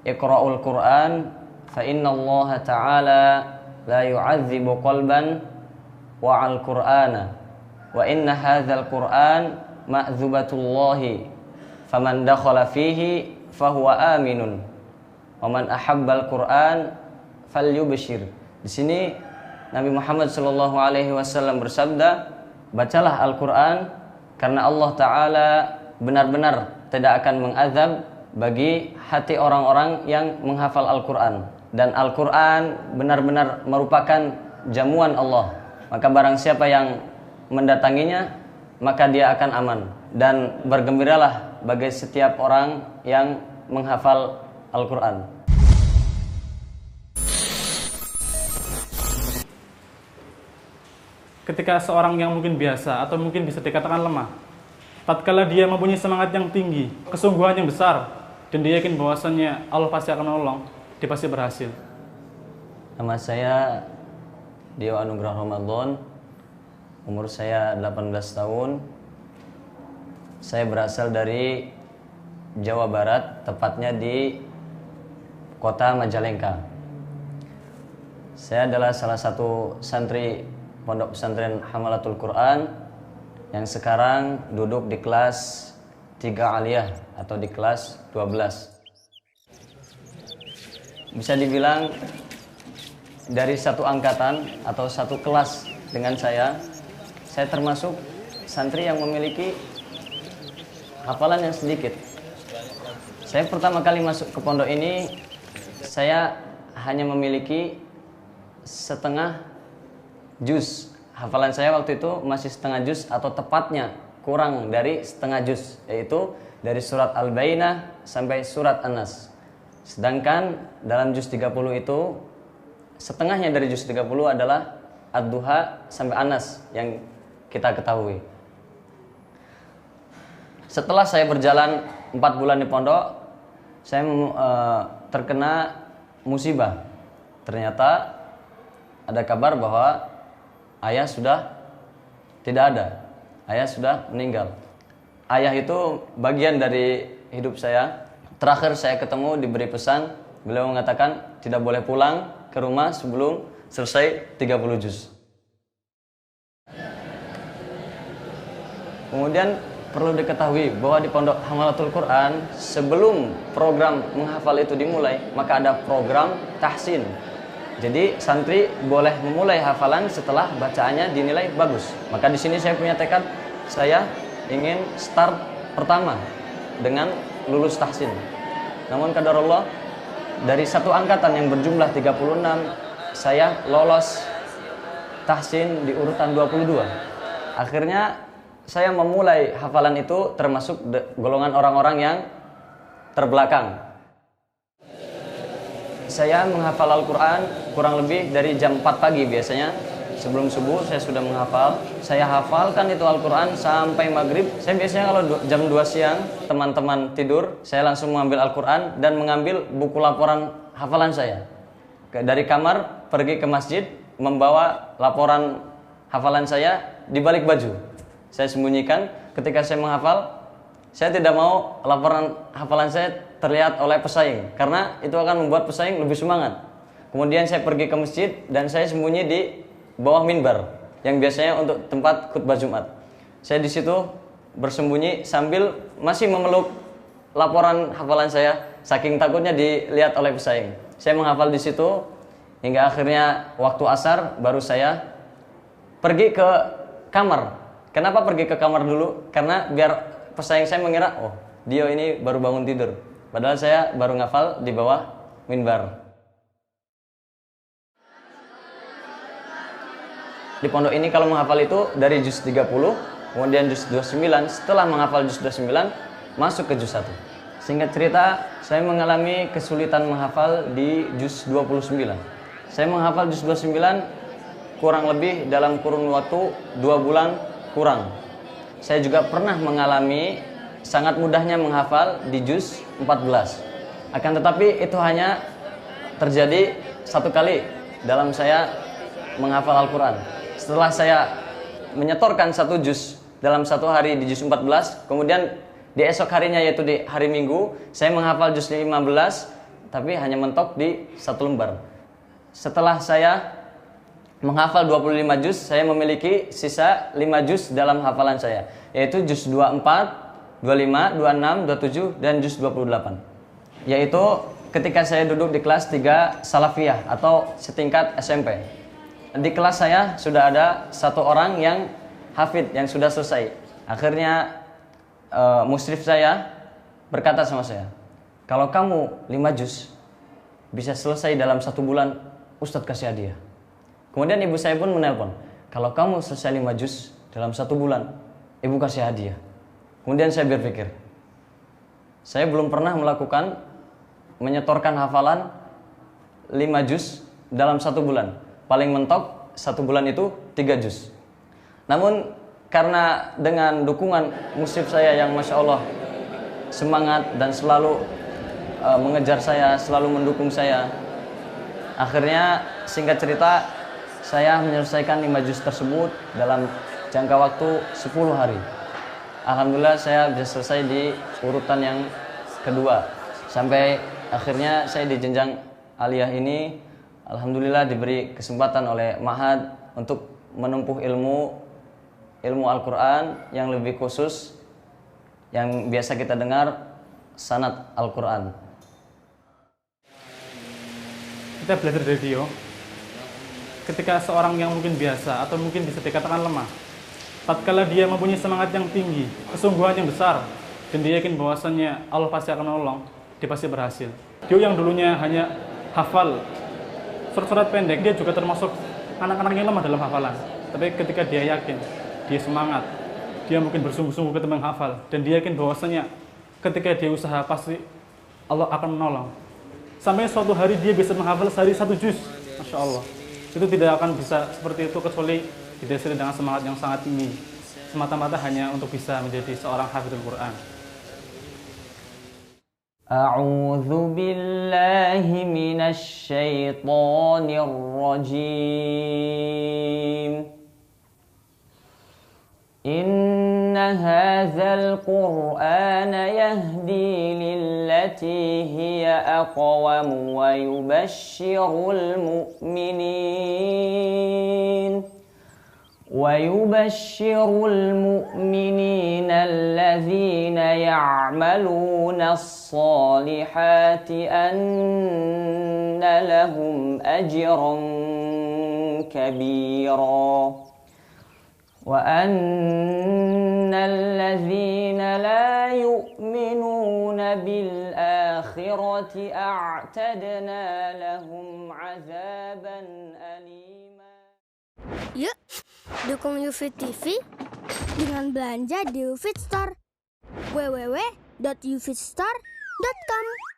Iqra'ul Qur'an fa innallaha ta'ala la yu'adzibu qalban wa'al Qur'ana wa inna hadzal Qur'an ma'dzubatullahi faman dakhala fihi fahuwa aminun wa man ahabbal Qur'an falyubshir. Di sini Nabi Muhammad sallallahu alaihi wasallam bersabda, bacalah Al-Qur'an karena Allah Ta'ala benar-benar tidak akan mengazab bagi hati orang-orang yang menghafal Al-Quran. Dan Al-Quran benar-benar merupakan jamuan Allah. Maka barang siapa yang mendatanginya, maka dia akan aman. Dan bergembiralah bagi setiap orang yang menghafal Al-Quran. Ketika seorang yang mungkin biasa atau mungkin bisa dikatakan lemah, tatkala dia mempunyai semangat yang tinggi, kesungguhan yang besar, dan dia yakin bahwasannya Allah pasti akan menolong, dia pasti berhasil. Nama saya Dio Anugrah Ramadan, umur saya 18 tahun. Saya berasal dari Jawa Barat, tepatnya di kota Majalengka. Saya adalah salah satu santri Pondok Pesantren Hamalatul Quran yang sekarang duduk di kelas 3 aliyah atau di kelas 12. Bisa dibilang dari satu angkatan atau satu kelas dengan saya termasuk santri yang memiliki hafalan yang sedikit. Saya pertama kali masuk ke pondok ini, saya hanya memiliki setengah juz. Hafalan saya waktu itu masih setengah juz atau tepatnya kurang dari setengah juz, yaitu dari surat Al-Bayyinah sampai surat An-Nas. Sedangkan dalam juz 30 itu setengahnya dari juz 30 adalah Ad-Duha sampai An-Nas yang kita ketahui. Setelah saya berjalan 4 bulan di pondok, saya terkena musibah. Ternyata ada kabar bahwa ayah sudah tidak ada. Ayah sudah meninggal. Ayah itu bagian dari hidup saya. Terakhir saya ketemu diberi pesan, beliau mengatakan tidak boleh pulang ke rumah sebelum selesai 30 juz. Kemudian perlu diketahui bahwa di Pondok Hamalatul Quran, sebelum program menghafal itu dimulai, maka ada program tahsin. Jadi santri boleh memulai hafalan setelah bacaannya dinilai bagus. Maka di sini saya punya tekad, saya ingin start pertama dengan lulus tahsin. Namun qadarullah, dari satu angkatan yang berjumlah 36, saya lolos tahsin di urutan 22. Akhirnya saya memulai hafalan itu termasuk golongan orang-orang yang terbelakang. Saya menghafal Al-Quran kurang lebih dari jam 4 pagi biasanya. Sebelum subuh saya sudah menghafal. Saya hafalkan itu Al-Quran sampai maghrib. Saya biasanya kalau jam 2 siang teman-teman tidur, saya langsung mengambil Al-Quran dan mengambil buku laporan hafalan saya. Dari kamar pergi ke masjid, membawa laporan hafalan saya di balik baju. Saya sembunyikan. Ketika saya menghafal, saya tidak mau laporan hafalan saya terlihat oleh pesaing, karena itu akan membuat pesaing lebih semangat. Kemudian saya pergi ke masjid dan saya sembunyi di bawah minbar yang biasanya untuk tempat khutbah Jumat. Saya di situ bersembunyi sambil masih memeluk laporan hafalan saya, saking takutnya dilihat oleh pesaing. Saya menghafal di situ hingga akhirnya waktu asar baru saya pergi ke kamar. Kenapa pergi ke kamar dulu? Karena biar pesaing saya mengira, oh Dio ini baru bangun tidur. Padahal saya baru ngafal di bawah minbar. Di pondok ini kalau menghafal itu dari juz 30, kemudian juz 29, setelah menghafal juz 29, masuk ke juz 1. Singkat cerita, saya mengalami kesulitan menghafal di juz 29. Saya menghafal juz 29 kurang lebih dalam kurun waktu 2 bulan kurang. Saya juga pernah mengalami sangat mudahnya menghafal di juz 14. Akan tetapi itu hanya terjadi satu kali dalam saya menghafal Al-Quran. Setelah saya menyetorkan satu juz dalam satu hari di juz 14, kemudian di esok harinya yaitu di hari Minggu, saya menghafal juz 15 tapi hanya mentok di 1 lembar. Setelah saya menghafal 25 juz, saya memiliki sisa 5 juz dalam hafalan saya, yaitu juz 24, 25, 26, 27, dan juz 28. Yaitu ketika saya duduk di kelas 3 Salafiyah atau setingkat SMP. Di kelas saya sudah ada 1 orang yang hafid, yang sudah selesai. Akhirnya musyrif saya berkata sama saya, kalau kamu 5 juz bisa selesai dalam 1 bulan, Ustadz kasih hadiah. Kemudian ibu saya pun menelpon, kalau kamu selesai 5 juz dalam 1 bulan, ibu kasih hadiah. Kemudian saya berpikir, saya belum pernah melakukan menyetorkan hafalan 5 juz dalam 1 bulan. Paling mentok 1 bulan itu 3 juz. Namun karena dengan dukungan musyrif saya yang Masya Allah semangat dan selalu mengejar saya, selalu mendukung saya, akhirnya singkat cerita saya menyelesaikan 5 juz tersebut dalam jangka waktu 10 hari. Alhamdulillah saya bisa selesai di urutan yang kedua. Sampai akhirnya saya di jenjang aliyah ini alhamdulillah diberi kesempatan oleh Ma'had untuk menempuh ilmu Al-Quran yang lebih khusus, yang biasa kita dengar sanad Al-Quran. Kita belajar dari dia, ketika seorang yang mungkin biasa atau mungkin bisa dikatakan lemah, tatkala dia mempunyai semangat yang tinggi, kesungguhan yang besar, dan dia yakin bahwasannya Allah pasti akan menolong, dia pasti berhasil. Dia yang dulunya hanya hafal surat-surat pendek, dia juga termasuk anak-anak yang lemah dalam hafalan. Tapi ketika dia yakin, dia semangat, dia mungkin bersungguh-sungguh ketika menghafal, dan dia yakin bahwasanya ketika dia usaha pasti Allah akan menolong. Sampai suatu hari dia bisa menghafal sehari 1 juz, Masya Allah. Itu tidak akan bisa seperti itu kecuali didasari dengan semangat yang sangat tinggi, semata-mata hanya untuk bisa menjadi seorang hafidhul Quran. A'udzu billahi minasy syaithanir rajim. Inna hadzal Qur'ana yahdi lillati hiya aqwam wa yubashshirul mu'minin alladhina ya'maluna as-salihati anna lahum ajran kabira. وَأَنَّ الَّذِينَ لَا يُؤْمِنُونَ بِالْآخِرَةِ أَعْتَدْنَا لَهُمْ عَذَابًا أَلِيمًا. Yuk, dukung UFIT TV dengan belanja di UFIT Store. www.ufitstore.com